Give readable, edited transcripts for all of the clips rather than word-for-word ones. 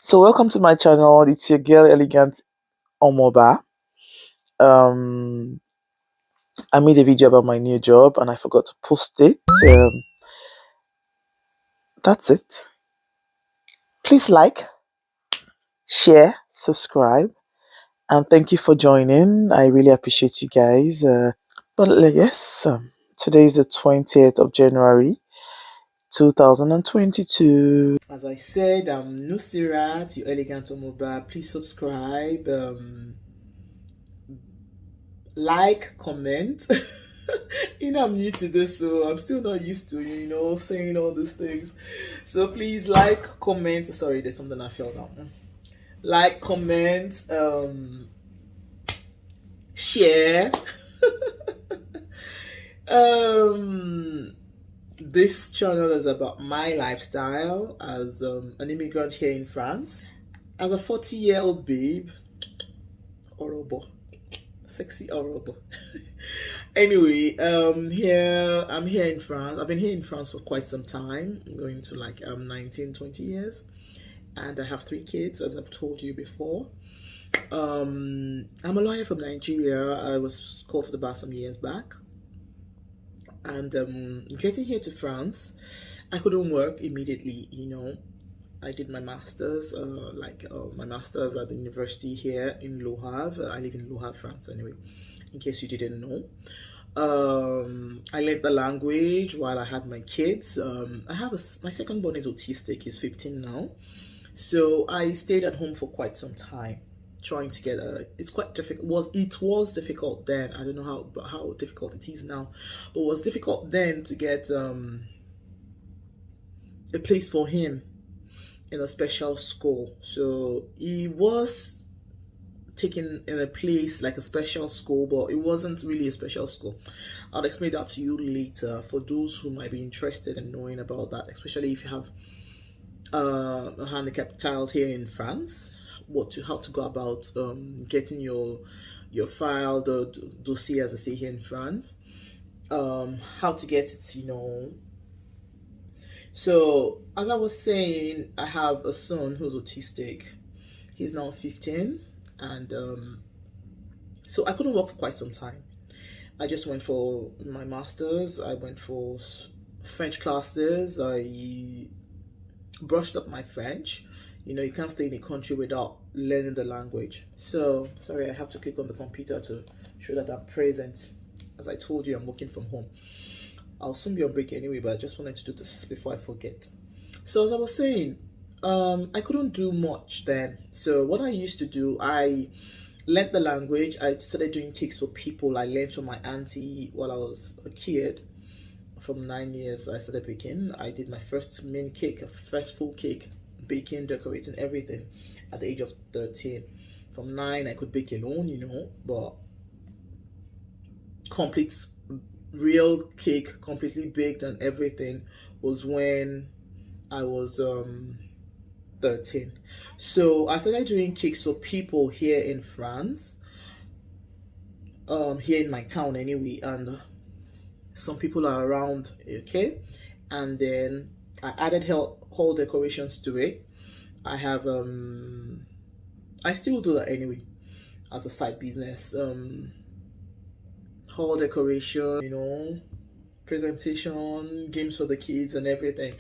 So welcome to my channel. It's your girl Elegant Omoba. Um, I made a video about my new job and I forgot to post it. That's it. Please like, share, subscribe, and thank you for joining. I really appreciate you guys. Yes, today is the 20th of January, 2022. As I said, I'm Nusirat, your Elegant Omoba. Please subscribe. Like, comment. I'm new to this, so I'm still not used to saying all these things. So please like, comment. Sorry, there's something I fell down. Like, comment, share. This channel is about my lifestyle as an immigrant here in France, as a 40-year-old babe. Horrible, sexy horrible. Anyway, here I'm here in France. I've been here in France for quite some time, going to like 19-20 years, and I have 3 kids, as I've told you before. I'm a lawyer from Nigeria. I was called to the bar some years back, and getting here to France, I couldn't work immediately. I did my master's, my master's at the university here in Le Havre. I live in Le Havre, France, anyway, in case you didn't know. I learned the language while I had my kids. My second born is autistic. He's 15 now, so I stayed at home for quite some time, trying to get it's quite difficult. It was difficult then. I don't know how difficult it is now, but it was difficult then to get a place for him in a special school. So he was taken in a place like a special school, but it wasn't really a special school. I'll explain that to you later for those who might be interested in knowing about that, especially if you have a handicapped child here in France. How to go about getting your file, the dossier, as I say here in France. How to get it. So as I was saying, I have a son who's autistic. He's now 15, and so I couldn't work for quite some time. I just went for my master's. I went for French classes. I brushed up my French. You can't stay in a country without learning the language. So sorry, I have to click on the computer to show that I'm present. As I told you, I'm working from home. I'll soon be on break anyway, but I just wanted to do this before I forget. So as I was saying, I couldn't do much then. So what I used to do, I learned the language. I started doing cakes for people. I learned from my auntie while I was a kid. From 9 years, I started baking. I did my first mini cake, first full cake, baking, decorating, everything at the age of 13. From 9, I could bake alone, but complete real cake, completely baked and everything, was when I was 13. So I started doing cakes for people here in France, here in my town anyway, and some people are around, okay? And then I added hall decorations to it. I have I still do that anyway as a side business. Hall decoration, presentation, games for the kids and everything.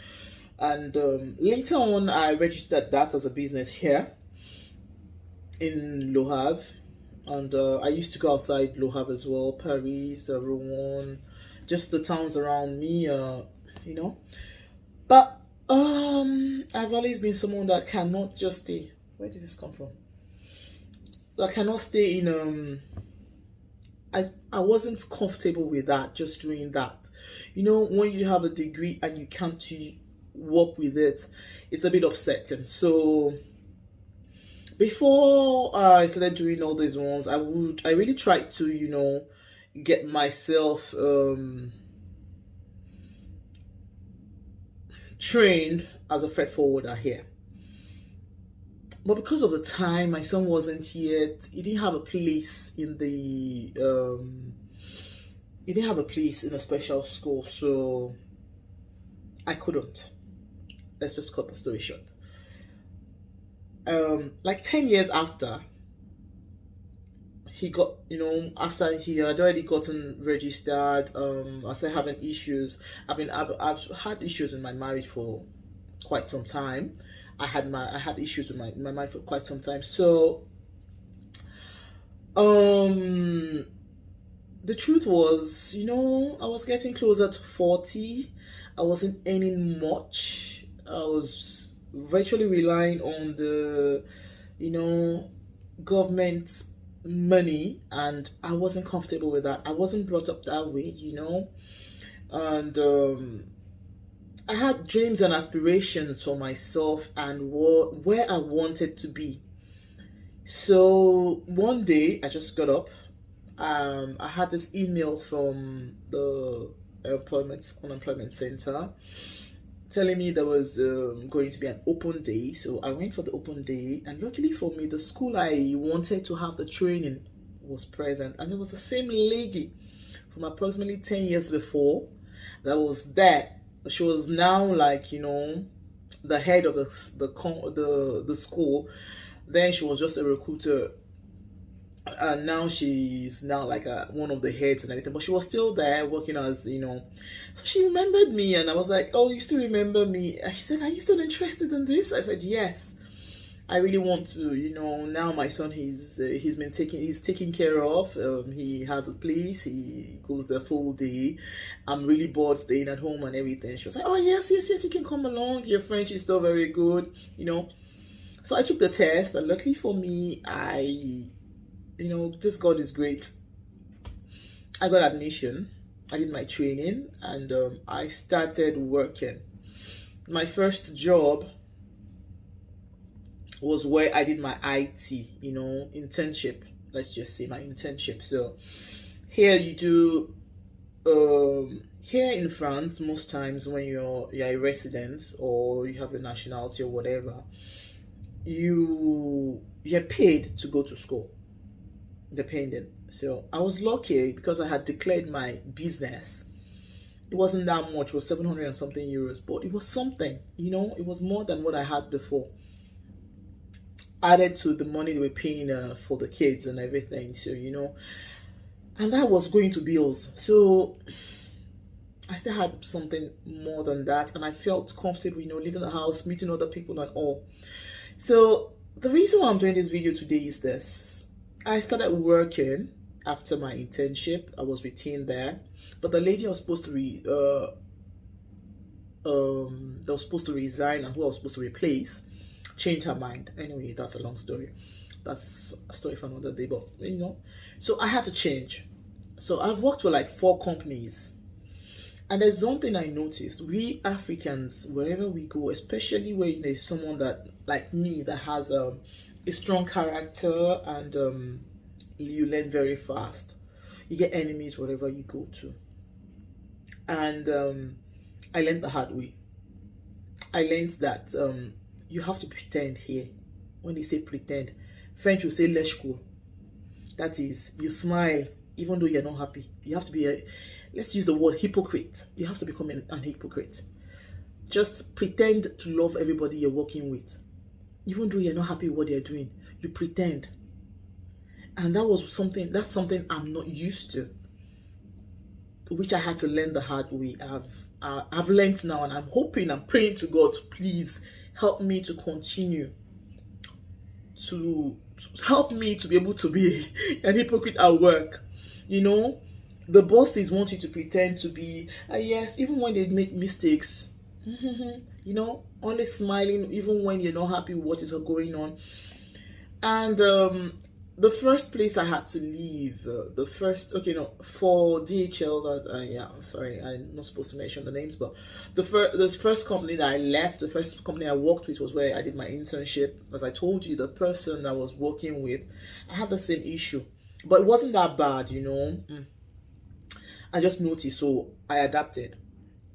And later on, I registered that as a business here in Le Havre. And I used to go outside Le Havre as well, Paris, Rouen, just the towns around me, But I've always been someone that cannot just stay. Where did this come from? I cannot stay in I wasn't comfortable with that, just doing that. When you have a degree and you can't work with it, it's a bit upsetting. So before I started doing all these ones, I really tried to, get myself trained as a freight forwarder here. But because of the time, my son wasn't yet, he didn't have a place in the he didn't have a place in a special school, so I couldn't. Let's just cut the story short. like 10 years after he got, after he had already gotten registered, I started having issues. I've had issues in my marriage for quite some time. I had issues with my marriage for quite some time. So um the truth was, I was getting closer to 40. I wasn't earning much. I was virtually relying on the, you know, government money, and I wasn't comfortable with that. I wasn't brought up that way. And I had dreams and aspirations for myself and where I wanted to be. So one day I just got up. I had this email from the unemployment center telling me there was going to be an open day. So I went for the open day, and luckily for me, the school I wanted to have the training was present, and there was the same lady from approximately 10 years before that was there. She was now like, the head of the school. Then she was just a recruiter, and now she's now like one of the heads and everything, but she was still there working as, so she remembered me, and I was like, oh, you still remember me? And she said, are you still interested in this? I said, yes, I really want to. Now my son, he's taken care of. He has a place, he goes there full day. I'm really bored staying at home and everything. She was like, oh, yes, yes, yes, you can come along, your French is still very good. So I took the test, and luckily for me, this God is great. I got admission, I did my training, and I started working. My first job was where I did my IT, internship. Let's just say my internship. So here you do, here in France, most times when you're a resident or you have a nationality or whatever, you're paid to go to school, dependent. So I was lucky because I had declared my business. It wasn't that much, it was 700 and something euros, but it was something, it was more than what I had before, added to the money they were paying for the kids and everything. So, and that was going to bills. So I still had something more than that, and I felt comfortable, leaving the house, meeting other people and all. So the reason why I'm doing this video today is this. I started working after my internship. I was retained there, but the lady was supposed to that was supposed to resign, and who I was supposed to replace changed her mind. Anyway, that's a long story. That's a story for another day. But so I had to change. So I've worked with like 4 companies. And there's something I noticed. We Africans, wherever we go, especially where there's someone that, like me, that has a strong character, and you learn very fast. You get enemies wherever you go to. And I learned the hard way. I learned that you have to pretend here. When they say pretend, French will say lèche-cou. That is, you smile even though you're not happy. You have to be let's use the word hypocrite. You have to become an hypocrite. Just pretend to love everybody you're working with. Even though you're not happy with what they're doing, you pretend. And that's something I'm not used to, which I had to learn the hard way. I've learned now, and I'm praying to God to please help me to continue to help me to be able to be an hypocrite at work. The bosses want you to pretend to be, yes, even when they make mistakes, only smiling, even when you're not happy with what is going on. And the first place I had to leave, for DHL, yeah, I'm sorry, I'm not supposed to mention the names, but the first company that I left, the first company I worked with was where I did my internship. As I told you, the person I was working with, I had the same issue, but it wasn't that bad, I just noticed, so I adapted.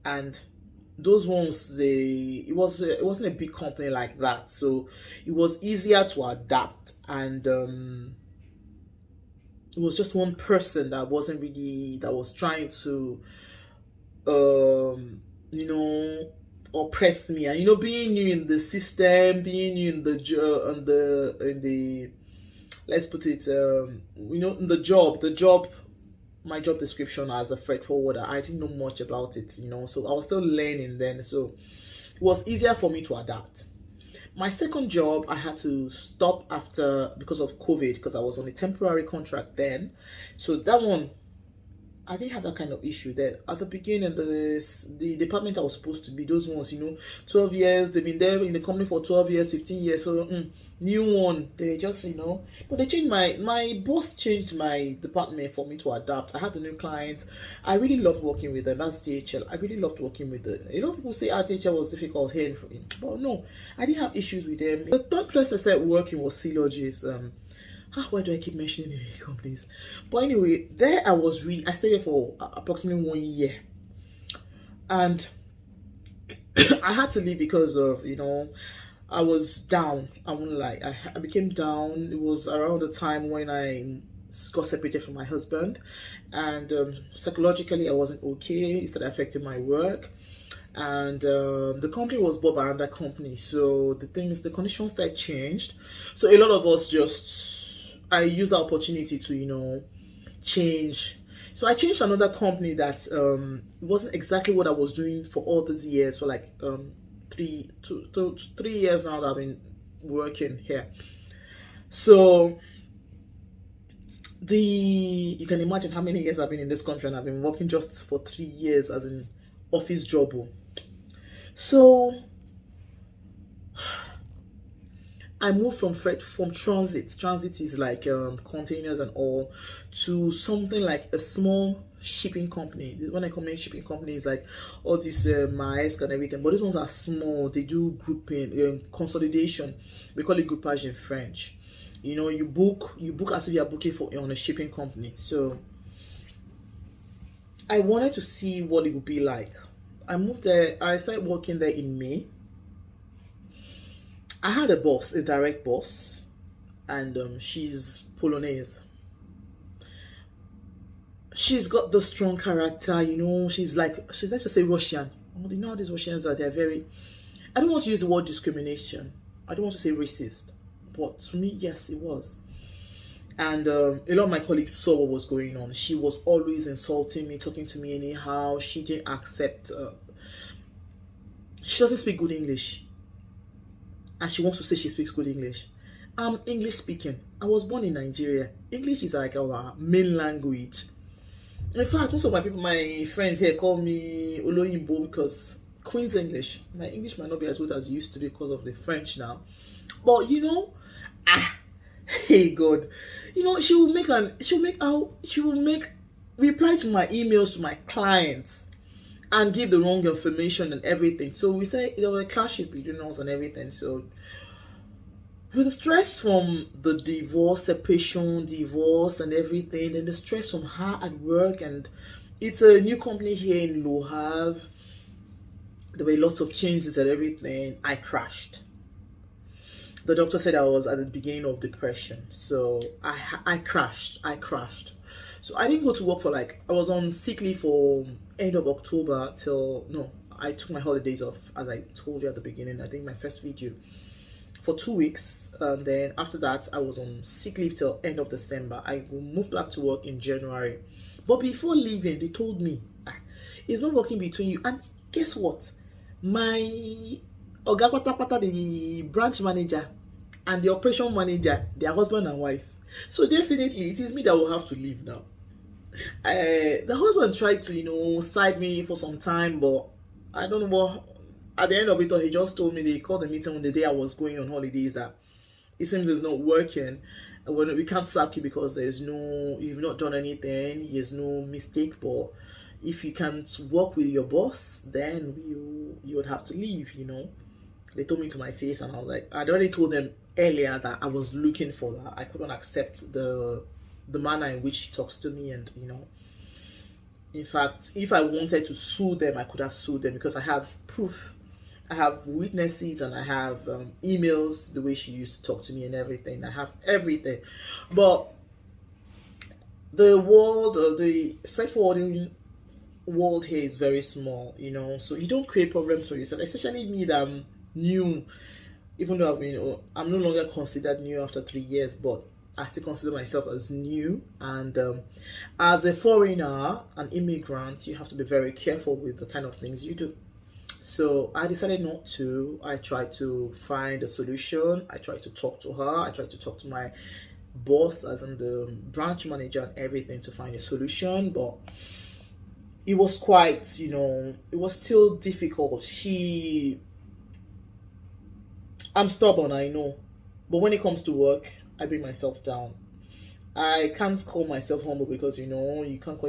And those ones, it wasn't a big company like that, so it was easier to adapt. And it was just one person that was trying to oppress me. And being new in the system, being new in the let's put it, in the job, my job description as a freight forwarder, I didn't know much about it, so I was still learning then. So it was easier for me to adapt. My second job, I had to stop after because of COVID, because I was on a temporary contract then. So that one, I didn't have that kind of issue there. At the beginning, the department I was supposed to be, those ones, 12 years, they've been there in the company for 12 years, 15 years, so new one, they just, but they changed my boss changed my department for me to adapt. I had a new client. I really loved working with them. That's DHL. I really loved working with them. A lot of people say DHL was difficult here, but no, I didn't have issues with them. The third place I started working was Sealogis. Why do I keep mentioning the companies? But anyway, there I stayed there for approximately 1 year. And I had to leave because of, I was down. I won't lie. I became down. It was around the time when I got separated from my husband. And psychologically, I wasn't okay. It started affecting my work. And the company was bought by another company. So the conditions that changed. So a lot of us I used the opportunity to, change. So I changed to another company that wasn't exactly what I was doing for all these years, for like 3 years now that I've been working here. So you can imagine how many years I've been in this country, and I've been working just for 3 years as an office job. So I moved from transit. Transit is like containers and all, to something like a small shipping company. When I come in shipping company, it's like all this Maersk and everything, but these ones are small. They do grouping, consolidation. We call it groupage in French. You book as if you are booking on a shipping company. So I wanted to see what it would be like. I moved there. I started working there in May. I had a direct boss, and she's Polonaise. She's got the strong character, she's let's just say Russian. How these Russians are, they're very, I don't want to use the word discrimination. I don't want to say racist, but to me, yes, it was. And a lot of my colleagues saw what was going on. She was always insulting me, talking to me anyhow. She didn't accept, she doesn't speak good English. And she wants to say she speaks good English. I'm English speaking. I was born in Nigeria. English is like our main language. In fact, most of my friends here call me Oloyinbo because Queen's English. My English might not be as good as it used to be because of the French now. But hey God, she will reply to my emails to my clients and give the wrong information and everything. So we say there were clashes between us and everything. So with the stress from the divorce and everything, and the stress from her at work, and it's a new company here in Le Havre. There were lots of changes and everything. I crashed. The doctor said I was at the beginning of depression. So I crashed. So I didn't go to work I was on sick leave for end of October I took my holidays off, as I told you at the beginning, I think my first video, for 2 weeks. And then after that, I was on sick leave till end of December. I moved back to work in January. But before leaving, they told me, it's not working between you. And guess what? My Oga Patapata, the branch manager, and the operation manager, their husband and wife. So definitely, it is me that will have to leave now. The husband tried to, side me for some time, but I don't know what. At the end of it all, he just told me, they called the meeting on the day I was going on holidays, that it seems it's not working. When we can't sack you because you've not done anything, there's no mistake, but if you can't work with your boss, then you would have to leave, They told me to my face, and I was like, I'd already told them earlier that I was looking for that. I couldn't accept the manner in which she talks to me, and in fact, if I wanted to sue them, I could have sued them because I have proof. I have witnesses, and I have emails, the way she used to talk to me and everything. I have everything. But the world of the freight forwarding world here is very small, you know, so you don't create problems for yourself, especially me that I'm new, even though I'm no longer considered new after 3 years, but I still consider myself as new. And as a foreigner, an immigrant, you have to be very careful with the kind of things you do. So I decided not to. I tried to find a solution. I tried to talk to her. I tried to talk to my boss, as in the branch manager and everything, to find a solution. But it was quite, it was still difficult. I'm stubborn, I know. But when it comes to work, I bring myself down. I can't call myself humble because you can't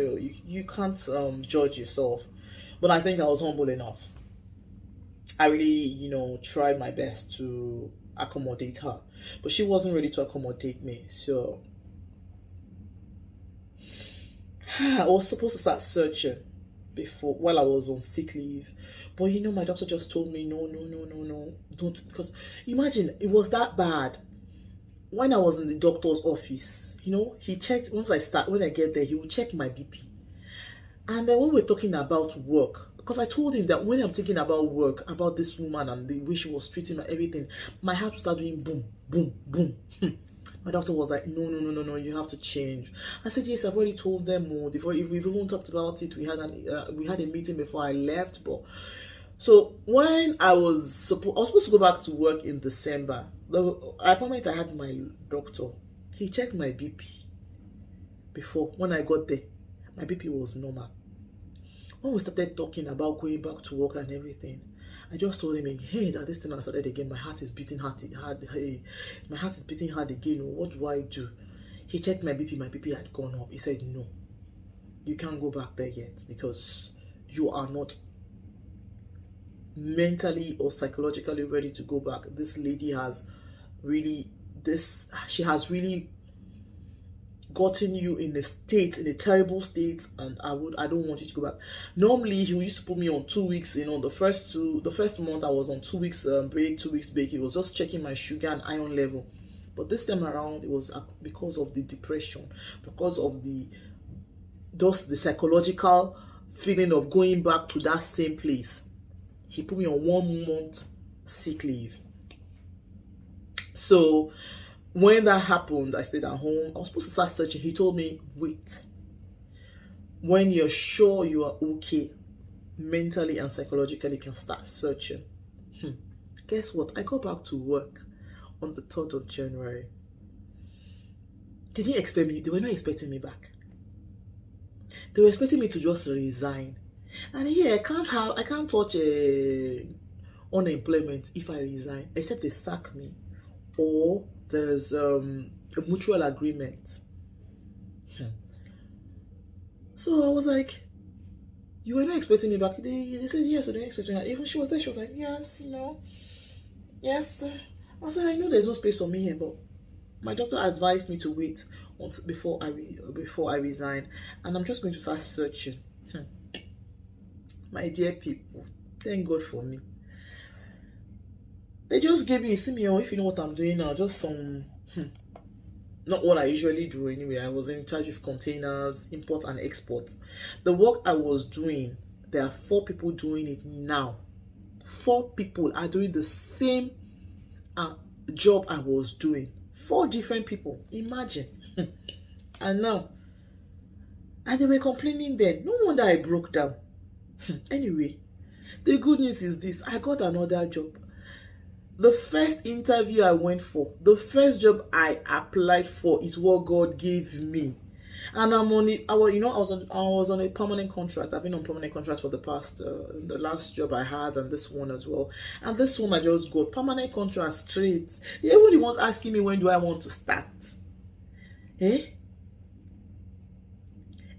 you can't judge yourself. But I think I was humble enough. I really, tried my best to accommodate her, but she wasn't ready to accommodate me. So I was supposed to start searching before, while I was on sick leave, but my doctor just told me no, no, no, no, no, don't. Because imagine, it was that bad. When I was in the doctor's office, he checked. When I get there, he will check my BP. And then when we're talking about work, because I told him that when I'm thinking about work, about this woman and the way she was treating me, everything, my heart would start doing boom, boom, boom. My doctor was like, no, no, no, no, no, you have to change. I said, yes, I've already told them more. Before, if we've even talked about it, we had a meeting before I left. But so when I was supposed to go back to work in December, the appointment I had with my doctor, he checked my BP before. When I got there, my BP was normal. When we started talking about going back to work and everything, I just told him, hey, that this thing has started again. My heart is beating hard. Hey, my heart is beating hard again. What do I do? He checked my BP. My BP had gone up. He said, no, you can't go back there yet because you are not mentally or psychologically ready to go back. This lady has really gotten you in a terrible state, and I don't want you to go back. Normally he used to put me on 2 weeks. The first month I was on 2 weeks break, 2 weeks break. He was just checking my sugar and iron level. But this time around, it was because of the depression, because of the psychological feeling of going back to that same place. He put me on 1 month sick leave. So when that happened, I stayed at home. I was supposed to start searching. He told me, wait. When you're sure you are okay, mentally and psychologically, you can start searching. Guess what? I got back to work on the 3rd of January. They didn't expect me. They were not expecting me back. They were expecting me to just resign. And I can't touch unemployment if I resign, except they sack me, or there's a mutual agreement. So I was like, you were not expecting me back? They said yes, so they didn't expect me. Even she was there, she was like, yes, yes. I said, I know there's no space for me here, but my doctor advised me to wait before I resign, and I'm just going to start searching. My dear people, thank God for me. They just gave me, see me, if you know what I'm doing now, just some, not what I usually do anyway. I was in charge of containers, import and export. The work I was doing, there are 4 people doing it now. 4 people are doing the same job I was doing. 4 different people, imagine. And they were complaining then. No wonder I broke down. Anyway, the good news is this: I got another job. The first interview I went for, the first job I applied for, is what God gave me. And I'm on it. I was on a permanent contract. I've been on permanent contract for the past, the last job I had, and this one as well. And this one I just got permanent contract straight. Everybody was asking me, when do I want to start?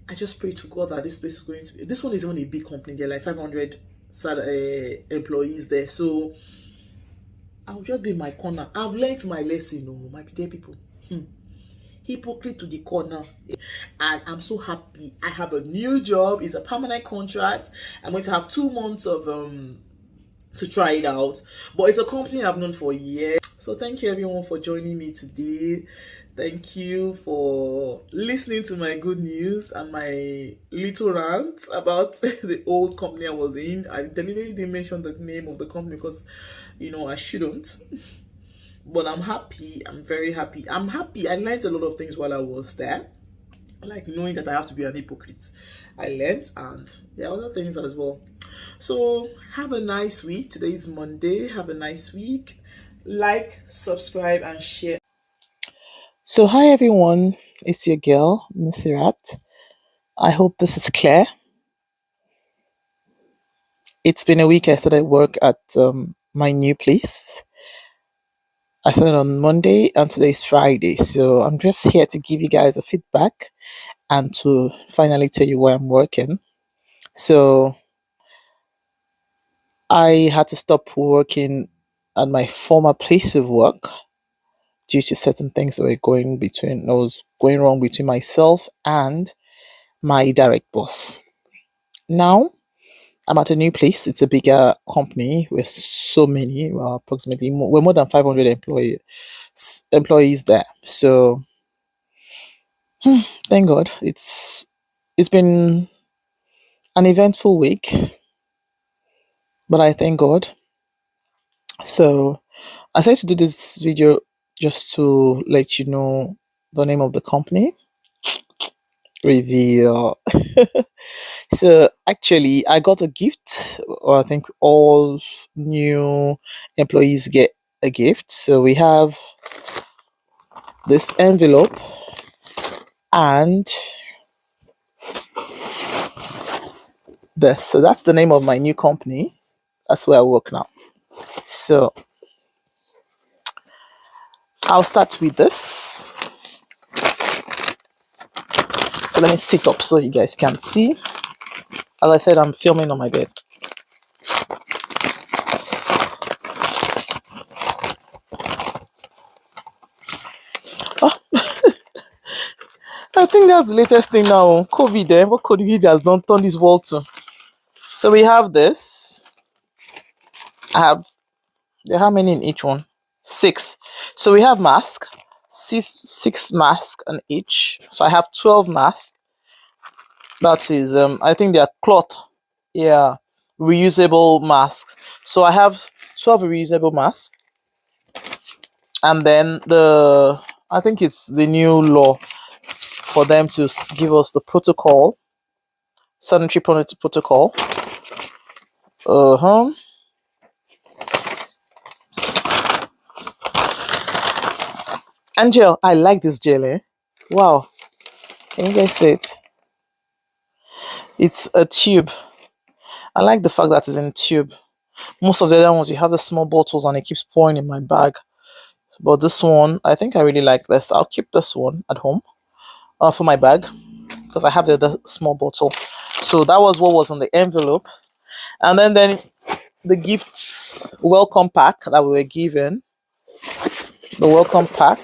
I just pray to God that this place is going to be. This one is even a big company. They're like 500 employees there. So I'll just be in my corner. I've learned my lesson, my dear people. Hypocrite to the corner. And I'm so happy. I have a new job. It's a permanent contract. I'm going to have 2 months of to try it out. But it's a company I've known for years. So thank you everyone for joining me today. Thank you for listening to my good news and my little rant about the old company I was in. I deliberately didn't mention the name of the company because, I shouldn't. But I'm happy. I'm very happy. I'm happy. I learned a lot of things while I was there, like knowing that I have to be an hypocrite. I learned, and there are other things as well. So, have a nice week. Today is Monday. Have a nice week. Like, subscribe, and share. So, hi everyone. It's your girl, Nasirat. I hope this is clear. It's been a week I started work at my new place. I started on Monday and today is Friday. So I'm just here to give you guys a feedback and to finally tell you where I'm working. So I had to stop working at my former place of work due to certain things that was going wrong between myself and my direct boss. Now I'm at a new place. It's a bigger company with so many, we're more than 500 employees there. So thank God, it's been an eventful week, but I thank God. So I decided to do this video just to let you know the name of the company. Reveal. So actually, I got a gift. Or I think all new employees get a gift. So we have this envelope and this. So that's the name of my new company. That's where I work now. So I'll start with this. So let me sit up so you guys can see. As I said, I'm filming on my bed. Oh, I think that's the latest thing now. COVID, what COVID has done turn this world to. So we have this. There are how many in each one? 6. So we have mask. Six masks on each. So I have 12 masks. That is, I think they are cloth. Yeah, reusable masks. So I have 12 reusable masks. And then I think it's the new law for them to give us the protocol, sanitary protocol. Uh-huh. And gel, I like this gel, eh? Wow. Can you guys see it? It's a tube. I like the fact that it's in tube. Most of the other ones, you have the small bottles and it keeps pouring in my bag. But this one, I think I really like this. I'll keep this one at home for my bag because I have the other small bottle. So that was what was on the envelope. And then the gifts welcome pack that we were given. The welcome pack.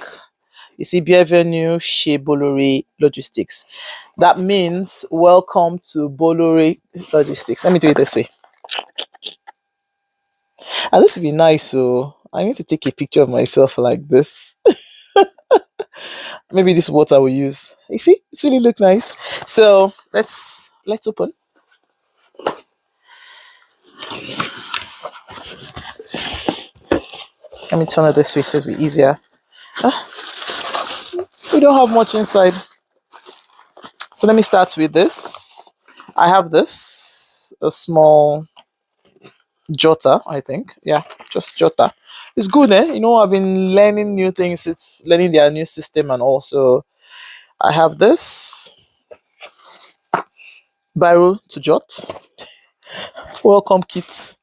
You see, Bienvenue chez Bolloré Logistics. That means welcome to Bolloré Logistics. Let me do it this way. And this would be nice. So I need to take a picture of myself like this. Maybe this is what I will use. You see, it's really look nice. So let's open. Let me turn it this way so it'll be easier. We don't have much inside. So let me start with this. I have this, a small jotter, I think. Yeah, just jotter. It's good, eh? I've been learning new things. It's learning their new system and also I have this biro to jot. Welcome kits.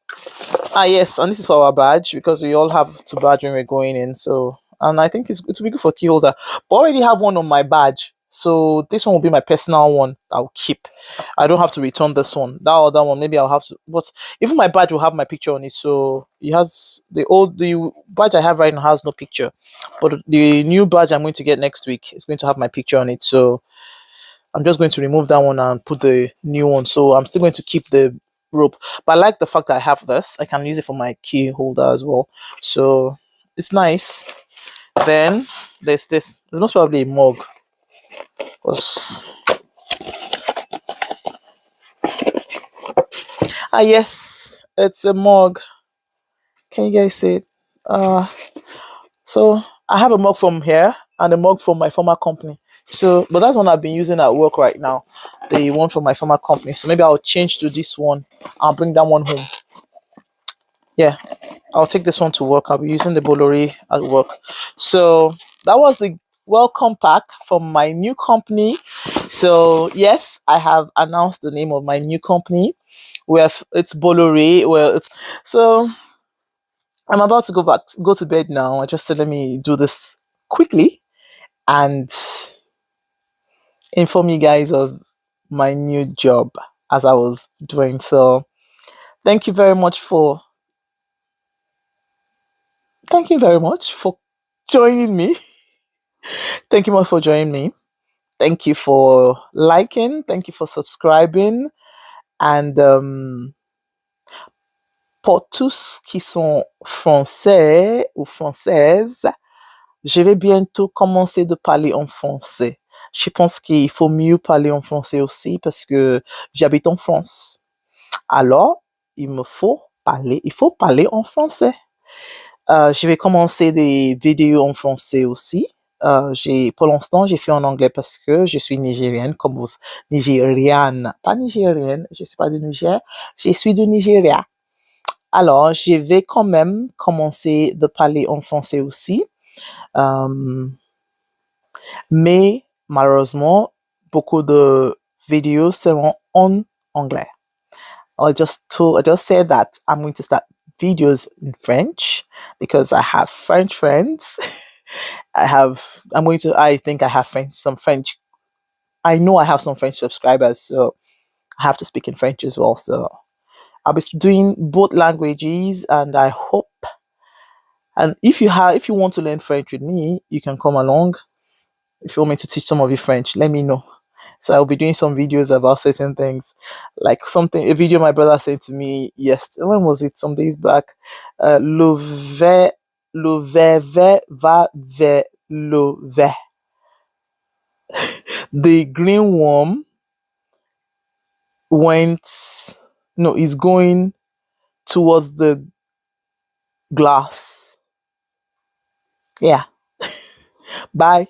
Yes, and this is for our badge because we all have to badge when we're going in. So, and I think it will be good for key holder. But I already have one on my badge, so this one will be my personal one. I'll keep. I don't have to return this one. That other one, maybe I'll have to. But even my badge will have my picture on it. So it has the badge I have right now has no picture, but the new badge I'm going to get next week is going to have my picture on it. So I'm just going to remove that one and put the new one. So I'm still going to keep the rope, but I like the fact that I have this. I can use it for my key holder as well. So it's nice. Then there's this. It's most probably a mug. Yes, it's a mug. Can you guys see it? So I have a mug from here and a mug from my former company. So, but that's one I've been using at work right now. The one from my former company. So maybe I'll change to this one. I'll bring that one home. Yeah, I'll take this one to work. I'll be using the Bolori at work. So that was the welcome pack from my new company. So yes, I have announced the name of my new company. It's Bolori. Well, it's so I'm about to go to bed now. I just said let me do this quickly and inform you guys of my new job as I was doing. So thank you very much for joining me. Thank you much for joining me. Thank you for liking. Thank you for subscribing. And pour tous qui sont français ou françaises, je vais bientôt commencer de parler en français. Je pense qu'il faut mieux parler en français aussi parce que j'habite en France. Alors, il faut parler en français. Je vais commencer des vidéos en français aussi. Pour l'instant, j'ai fait en anglais parce que je suis nigérienne, nigériane, pas nigérienne, je suis pas de Niger, je suis de Nigeria. Alors, je vais quand même commencer de parler en français aussi. Mais malheureusement, beaucoup de vidéos seront en anglais. I just said that I'm going to start videos in French because I have French friends. I think I have some French. I know I have some French subscribers, so I have to speak in French as well. So I'll be doing both languages, and I hope. And if you want to learn French with me, you can come along. If you want me to teach some of you French, let me know. So I'll be doing some videos about certain things, like a video my brother sent to me yesterday. When was it? Some days back. Le ve va ve le ve. The green worm is going towards the glass. Yeah. Bye.